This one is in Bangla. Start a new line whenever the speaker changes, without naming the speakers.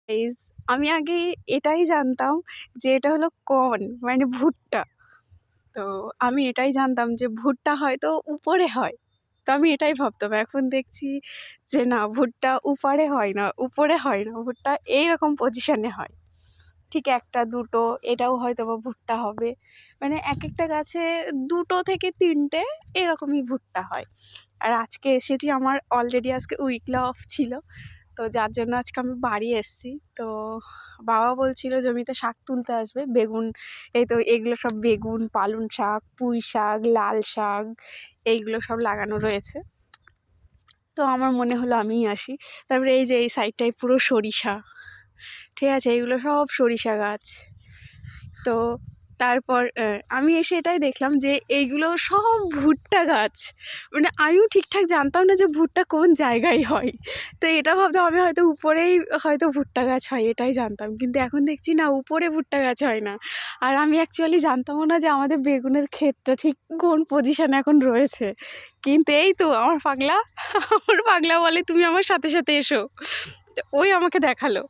গাইস, আমি আগে এটাই জানতাম যে এটা হলো কর্ন মানে ভুট্টা। তো আমি এটাই জানতাম যে ভুট্টা হয়তো উপরে হয়। তো আমি এটাই ভাবতাম। এখন দেখছি যে না, ভুট্টা উপরে হয় না। ভুট্টা এইরকম পজিশনে হয়। ঠিক ১টা ২টো এটাও হয়তোবা ভুট্টা হবে। মানে একেকটা গাছে ২টো থেকে ৩টে এরকমই ভুট্টা হয়। আর আজকে এসেছি, আমার অলরেডি আজকে উইকলি অফ ছিল। তো যার জন্য আজকে আমি বাড়ি এসেছি। তো বাবা বলছিল জমিতে শাক তুলতে আসবে, বেগুন, এই তো এগুলো সব বেগুন, পালং শাক, পুঁই শাক, লাল শাক এইগুলো সব লাগানো রয়েছে। তো আমার মনে হলো আমিই আসি। তারপরে এই যে এই সাইডটায় পুরো সরিষা, ঠিক আছে, এইগুলো সব সরিষা গাছ। তো তারপর আমি এসে এটাই দেখলাম যে এইগুলো সব ভুট্টা গাছ। মানে আমিও ঠিকঠাক জানতাম না যে ভুট্টা কোন জায়গায় হয়। তো এটা ভাবতাম আমি হয়তো উপরেই হয়তো ভুট্টা গাছ হয়, এটাই জানতাম। কিন্তু এখন দেখছি না, উপরে ভুট্টা গাছ হয় না। আর আমি অ্যাকচুয়ালি জানতামও না যে আমাদের বেগুনের ক্ষেতটা ঠিক কোন পজিশনে এখন রয়েছে। কিন্তু এই তো আমার পাগলা বলে তুমি আমার সাথে সাথে এসো। তো ওই আমাকে দেখালো।